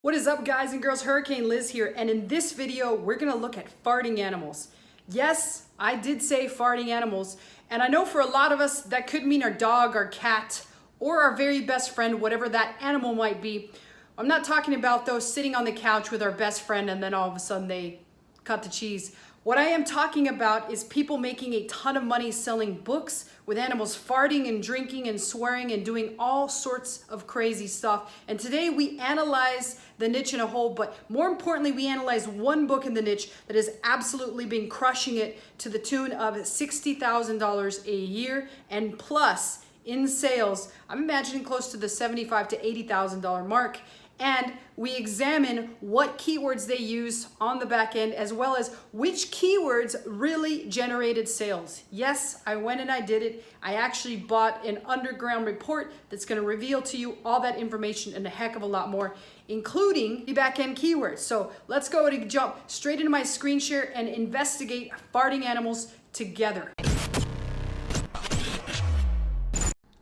What is up, guys and girls? Hurricane Liz here, and in this video we're gonna look at farting animals. Yes, I did say farting animals, and I know for a lot of us that could mean our dog, our cat, or our very best friend, whatever that animal might be. I'm not talking about those sitting on the couch with our best friend and then all of a sudden they cut the cheese. What I am talking about is people making a ton of money selling books with animals farting and drinking and swearing and doing all sorts of crazy stuff. And today we analyze the niche in a whole, but more importantly, we analyze one book in the niche that has absolutely been crushing it to the tune of $60,000 a year and plus in sales. I'm imagining close to the $75,000 to $80,000 mark. And we examine what keywords they use on the back end, as well as which keywords really generated sales. Yes, I went and I did it. I actually bought an underground report that's going to reveal to you all that information and a heck of a lot more, including the backend keywords. So let's go and jump straight into my screen share and investigate farting animals together.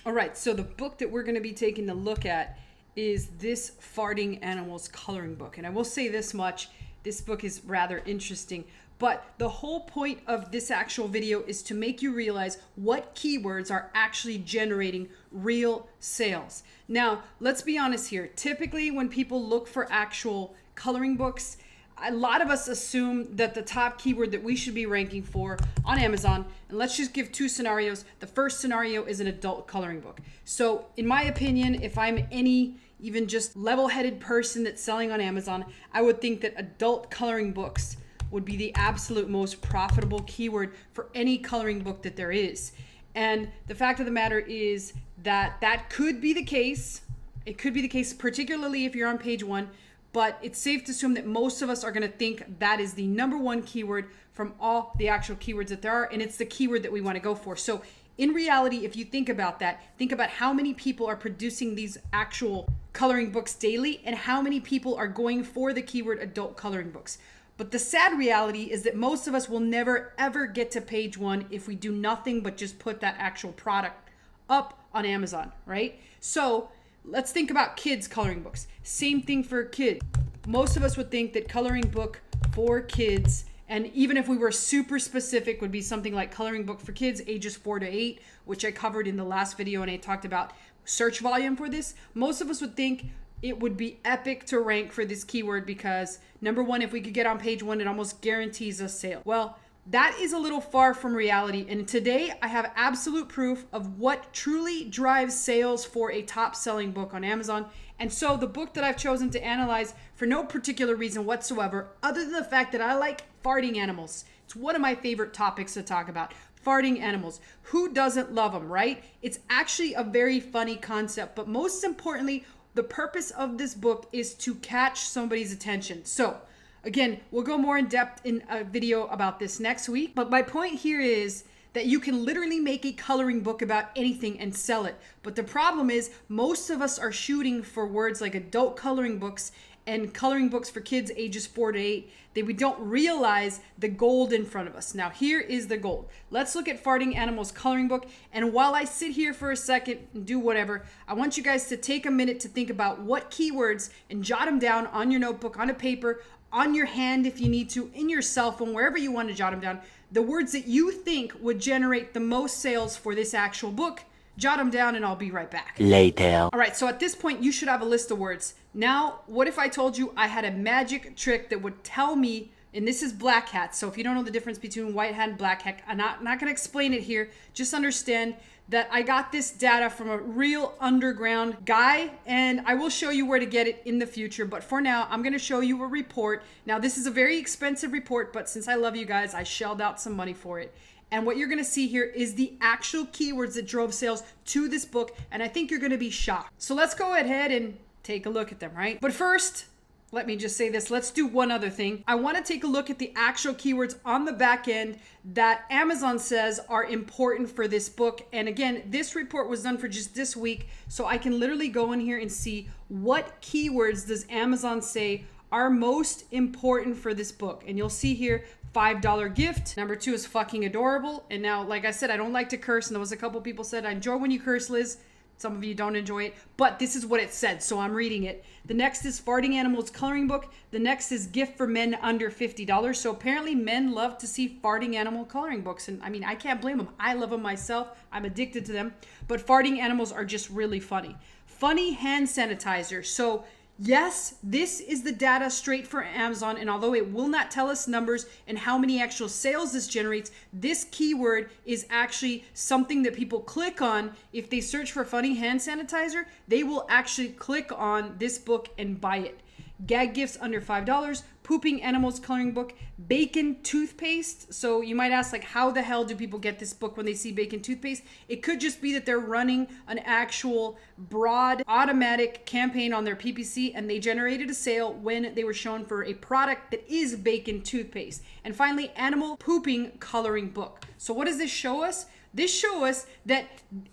All right, so the book that we're going to be taking a look at is this Farting Animals coloring book. And I will say this much, this book is rather interesting, but the whole point of this actual video is to make you realize what keywords are actually generating real sales. Now, let's be honest here. Typically, when people look for actual coloring books, a lot of us assume that the top keyword that we should be ranking for on Amazon, and let's just give two scenarios. The first scenario is an adult coloring book. So in my opinion, if I'm any even just level-headed person that's selling on Amazon, I would think that adult coloring books would be the absolute most profitable keyword for any coloring book that there is. And the fact of the matter is that that could be the case. It could be the case, particularly if you're on page one, but it's safe to assume that most of us are going to think that is the number one keyword from all the actual keywords that there are, and it's the keyword that we want to go for. So in reality, if you think about that, think about how many people are producing these actual coloring books daily and how many people are going for the keyword adult coloring books. But the sad reality is that most of us will never ever get to page one if we do nothing but just put that actual product up on Amazon, right? So let's think about kids coloring books. Same thing for kids. Most of us would think that coloring book for kids, and even if we were super specific, would be something like coloring book for kids ages 4 to 8, which I covered in the last video and I talked about search volume for this. Most of us would think it would be epic to rank for this keyword because number one, if we could get on page one, it almost guarantees us sale. Well, that is a little far from reality. And today I have absolute proof of what truly drives sales for a top selling book on Amazon. And so the book that I've chosen to analyze for no particular reason whatsoever, other than the fact that I like farting animals. It's one of my favorite topics to talk about. Farting animals. Who doesn't love them, right? It's actually a very funny concept, but most importantly, the purpose of this book is to catch somebody's attention. So again, we'll go more in depth in a video about this next week. But my point here is that you can literally make a coloring book about anything and sell it. But the problem is most of us are shooting for words like adult coloring books and coloring books for kids ages 4 to 8, that we don't realize the gold in front of us. Now here is the gold. Let's look at Farting Animals coloring book. And while I sit here for a second and do whatever, I want you guys to take a minute to think about what keywords and jot them down on your notebook, on a paper, on your hand if you need to, in your cell phone, wherever you want to jot them down. The words that you think would generate the most sales for this actual book. Jot them down and I'll be right back. Later. All right, so at this point, you should have a list of words. Now, what if I told you I had a magic trick that would tell me, and this is black hat, so if you don't know the difference between white hat and black hat, I'm not going to explain it here. Just understand that I got this data from a real underground guy, and I will show you where to get it in the future. But for now, I'm going to show you a report. Now, this is a very expensive report, but since I love you guys, I shelled out some money for it. And what you're going to see here is the actual keywords that drove sales to this book. And I think you're going to be shocked. So let's go ahead and take a look at them, right? But first, let me just say this. Let's do one other thing. I want to take a look at the actual keywords on the back end that Amazon says are important for this book. And again, this report was done for just this week. So I can literally go in here and see what keywords does Amazon say are most important for this book. And you'll see here, $5 gift. Number 2 is fucking adorable. And now, like I said, I don't like to curse. And there was a couple people said, I enjoy when you curse, Liz. Some of you don't enjoy it, but this is what it said, so I'm reading it. The next is Farting Animals Coloring Book. The next is Gift for Men Under $50. So apparently men love to see farting animal coloring books. And I mean, I can't blame them. I love them myself. I'm addicted to them. But farting animals are just really funny. Funny hand sanitizer. So yes, this is the data straight for Amazon, and although it will not tell us numbers and how many actual sales this generates, this keyword is actually something that people click on. If they search for funny hand sanitizer, they will actually click on this book and buy it. Gag gifts under $5, pooping animals coloring book, bacon toothpaste. So you might ask, like, how the hell do people get this book when they see bacon toothpaste? It could just be that they're running an actual broad automatic campaign on their PPC and they generated a sale when they were shown for a product that is bacon toothpaste. And finally, animal pooping coloring book. So what does this show us? This shows us that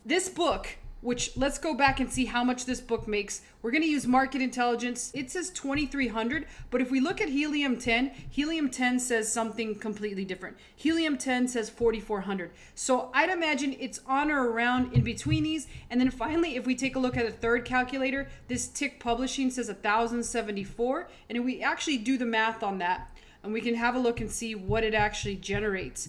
this book, which let's go back and see how much this book makes. We're going to use market intelligence. It says 2,300, but if we look at Helium 10, Helium 10 says something completely different. Helium 10 says 4,400. So I'd imagine it's on or around in between these. And then finally, if we take a look at a third calculator, this Tick Publishing says 1,074. And if we actually do the math on that, and we can have a look and see what it actually generates.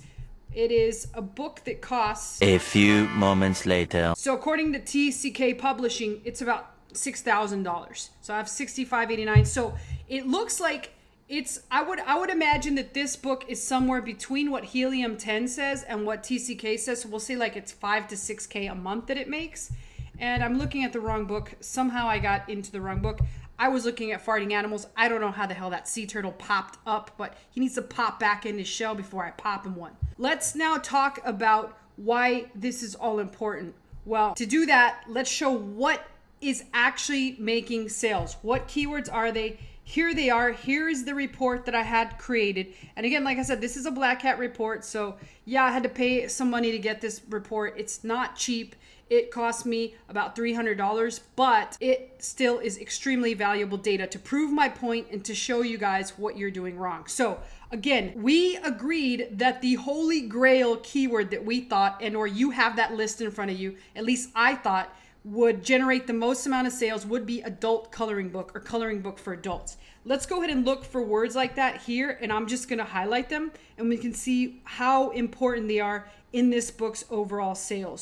It is a book that costs a few moments later. So according to TCK Publishing, it's about $6,000. So I have $65.89. So it looks like it's I would imagine that this book is somewhere between what Helium 10 says and what TCK says. So we'll say like it's $5 to $6K a month that it makes. And I'm looking at the wrong book. Somehow I got into the wrong book. I was looking at farting animals. I don't know how the hell that sea turtle popped up, but he needs to pop back in his shell before I pop him one. Let's now talk about why this is all important. Well, to do that, let's show what is actually making sales. What keywords are they? Here they are. Here is the report that I had created. And again, like I said, this is a Black Hat report. So yeah, I had to pay some money to get this report. It's not cheap. It cost me about $300, but it still is extremely valuable data to prove my point and to show you guys what you're doing wrong. So again, we agreed that the holy grail keyword that we thought, and or you have that list in front of you, at least I thought, would generate the most amount of sales would be adult coloring book or coloring book for adults. Let's go ahead and look for words like that here, and I'm just going to highlight them and we can see how important they are in this book's overall sales.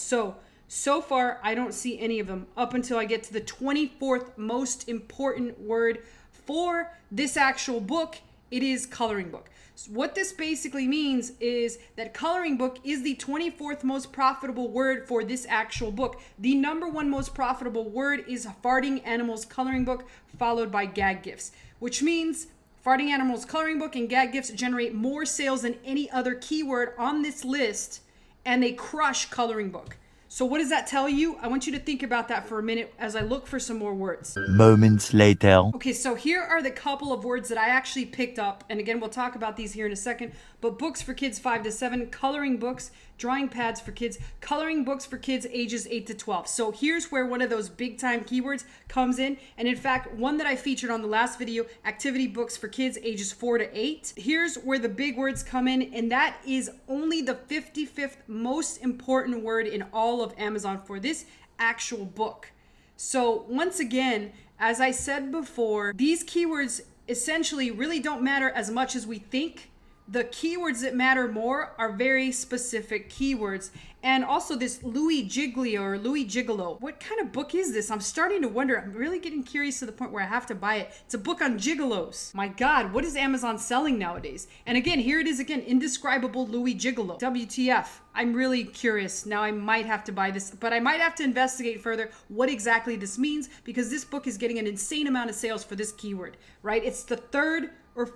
So far, I don't see any of them up until I get to the 24th most important word for this actual book. It is coloring book. So what this basically means is that coloring book is the 24th most profitable word for this actual book. The number one most profitable word is farting animals coloring book, followed by gag gifts, which means farting animals coloring book and gag gifts generate more sales than any other keyword on this list, and they crush coloring book. So what does that tell you? I want you to think about that for a minute as I look for some more words. Moments later. Okay, so here are the couple of words that I actually picked up. And again, we'll talk about these here in a second. But books for kids 5 to 7, coloring books, drawing pads for kids, coloring books for kids ages 8 to 12. So here's where one of those big time keywords comes in. And in fact, one that I featured on the last video, activity books for kids ages 4 to 8. Here's where the big words come in. And that is only the 55th most important word in all of Amazon for this actual book. So once again, as I said before, these keywords essentially really don't matter as much as we think. The keywords that matter more are very specific keywords. And also this Louis Giglio or Louis Gigolo. What kind of book is this? I'm starting to wonder. I'm really getting curious to the point where I have to buy it. It's a book on gigolos. My God, what is Amazon selling nowadays? And again, here it is again, indescribable Louis Gigolo. WTF. I'm really curious. Now I might have to buy this, but I might have to investigate further what exactly this means, because this book is getting an insane amount of sales for this keyword, right? It's the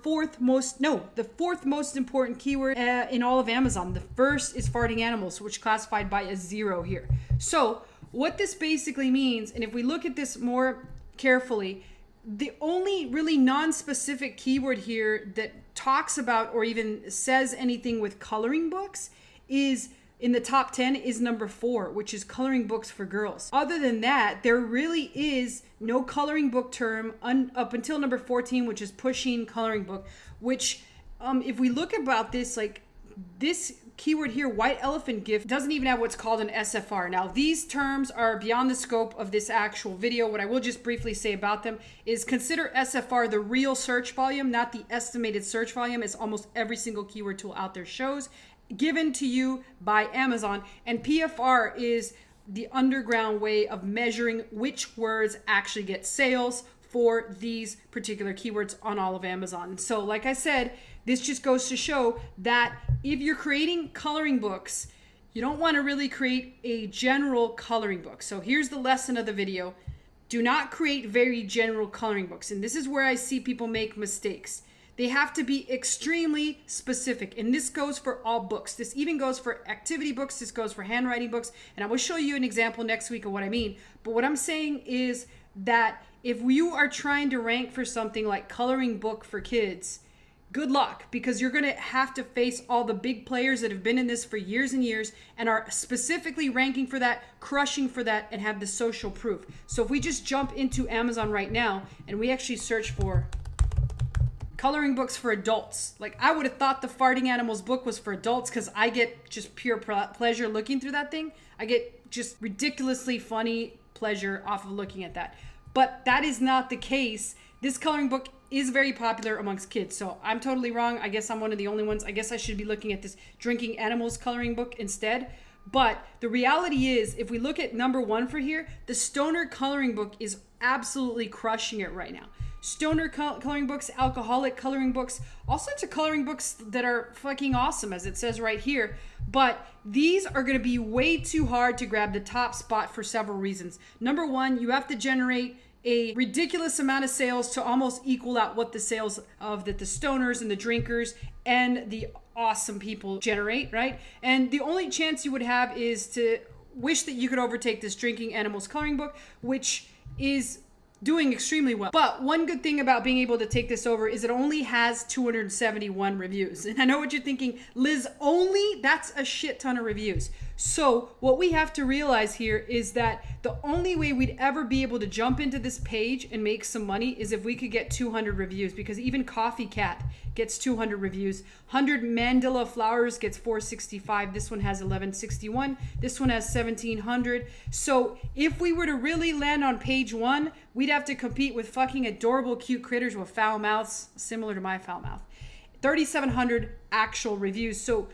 fourth most important keyword in all of Amazon. The first is farting animals, which classified by a 0 here. So what this basically means, and if we look at this more carefully, the only really non-specific keyword here that talks about or even says anything with coloring books is in the top 10 is number 4, which is coloring books for girls. Other than that, there really is no coloring book term up until number 14, which is pushing coloring book, which if we look about this, like this keyword here, white elephant gift, doesn't even have what's called an SFR. Now, these terms are beyond the scope of this actual video. What I will just briefly say about them is consider SFR the real search volume, not the estimated search volume, as almost every single keyword tool out there shows, given to you by Amazon. And PFR is the underground way of measuring which words actually get sales for these particular keywords on all of Amazon. So like I said, this just goes to show that if you're creating coloring books, you don't want to really create a general coloring book. So here's the lesson of the video. Do not create very general coloring books. And this is where I see people make mistakes. They have to be extremely specific. And this goes for all books. This even goes for activity books. This goes for handwriting books. And I will show you an example next week of what I mean. But what I'm saying is that if you are trying to rank for something like coloring book for kids, good luck, because you're going to have to face all the big players that have been in this for years and years and are specifically ranking for that, crushing for that, and have the social proof. So if we just jump into Amazon right now and we actually search for coloring books for adults, like I would have thought the Farting Animals book was for adults because I get just pure pleasure looking through that thing. I get just ridiculously funny pleasure off of looking at that. But that is not the case. This coloring book is very popular amongst kids. So I'm totally wrong. I guess I'm one of the only ones. I guess I should be looking at this Drinking Animals coloring book instead. But the reality is, if we look at number one for here, the Stoner coloring book is absolutely crushing it right now. Stoner coloring books, alcoholic coloring books, all sorts of coloring books that are fucking awesome, as it says right here. But these are going to be way too hard to grab the top spot for several reasons. Number one, you have to generate a ridiculous amount of sales to almost equal out what the sales of the stoners and the drinkers and the awesome people generate, right? And the only chance you would have is to wish that you could overtake this Drinking Animals coloring book, which is doing extremely well. But one good thing about being able to take this over is it only has 271 reviews. And I know what you're thinking, Liz, only? That's a shit ton of reviews. So what we have to realize here is that the only way we'd ever be able to jump into this page and make some money is if we could get 200 reviews, because even Coffee Cat gets 200 reviews. 100 Mandela Flowers gets 465. This one has 1161. This one has 1700. So if we were to really land on page one, we'd have to compete with fucking adorable cute critters with foul mouths, similar to my foul mouth. 3,700 actual reviews. So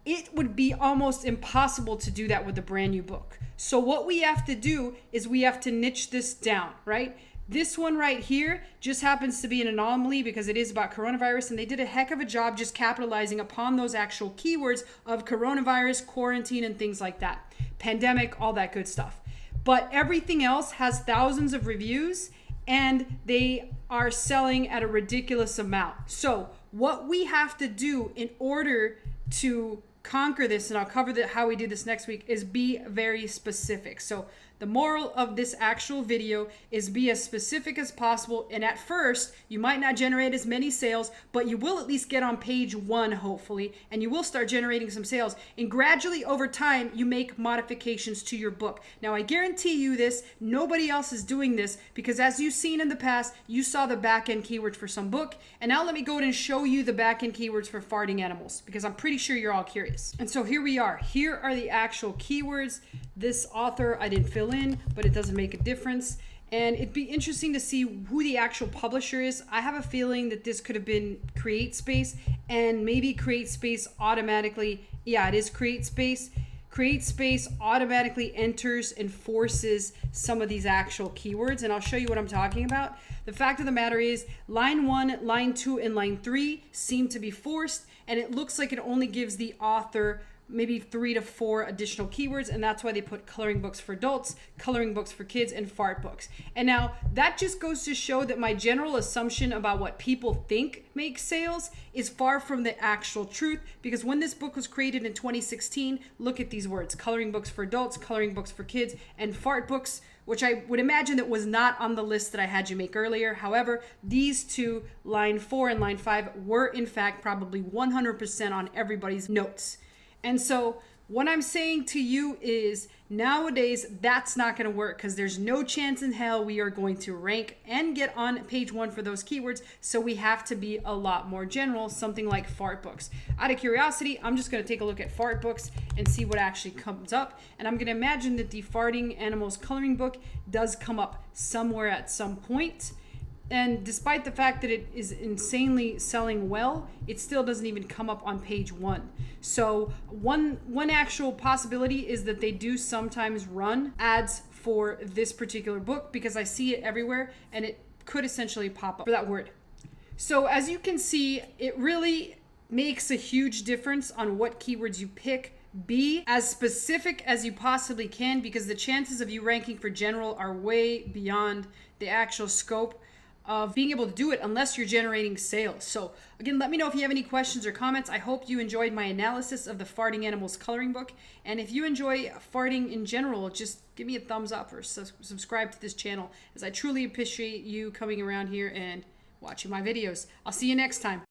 it would be almost impossible to do that with a brand new book. So what we have to do is we have to niche this down, right? This one right here just happens to be an anomaly because it is about coronavirus, and they did a heck of a job just capitalizing upon those actual keywords of coronavirus, quarantine, and things like that. Pandemic, all that good stuff. But everything else has thousands of reviews and they are selling at a ridiculous amount. So what we have to do in order to conquer this, and I'll cover how we do this next week, is be very specific. So the moral of this actual video is be as specific as possible. And at first, you might not generate as many sales, but you will at least get on page one, hopefully, and you will start generating some sales. And gradually over time, you make modifications to your book. Now, I guarantee you this, nobody else is doing this, because as you've seen in the past, you saw the backend keywords for some book. And now let me go ahead and show you the backend keywords for Farting Animals, because I'm pretty sure you're all curious. And so here we are. Here are the actual keywords. This author I didn't fill in, but it doesn't make a difference. And it'd be interesting to see who the actual publisher is. I have a feeling that this could have been CreateSpace, and maybe CreateSpace automatically, yeah, it is CreateSpace. CreateSpace automatically enters and forces some of these actual keywords, and I'll show you what I'm talking about. The fact of the matter is, line 1, line 2, and line 3 seem to be forced, and it looks like it only gives the author maybe 3 to 4 additional keywords, and that's why they put coloring books for adults, coloring books for kids, and fart books. And now that just goes to show that my general assumption about what people think makes sales is far from the actual truth, because when this book was created in 2016, look at these words: coloring books for adults, coloring books for kids, and fart books, which I would imagine that was not on the list that I had you make earlier. However, these two, line 4 and line 5, were in fact probably 100% on everybody's notes. And so What I'm saying to you is nowadays that's not going to work because there's no chance in hell we are going to rank and get on page 1 for those keywords. So we have to be a lot more general, something like fart books. Out of curiosity, I'm just going to take a look at fart books and see what actually comes up. And I'm going to imagine that the farting animals coloring book does come up somewhere at some point. And despite the fact that it is insanely selling well, it still doesn't even come up on page 1. So one actual possibility is that they do sometimes run ads for this particular book because I see it everywhere and it could essentially pop up for that word. So as you can see, it really makes a huge difference on what keywords you pick. Be as specific as you possibly can because the chances of you ranking for general are way beyond the actual scope of being able to do it unless you're generating sales. So again, let me know if you have any questions or comments. I hope you enjoyed my analysis of the Farting Animals coloring book. And if you enjoy farting in general, just give me a thumbs up or subscribe to this channel, as I truly appreciate you coming around here and watching my videos. I'll see you next time.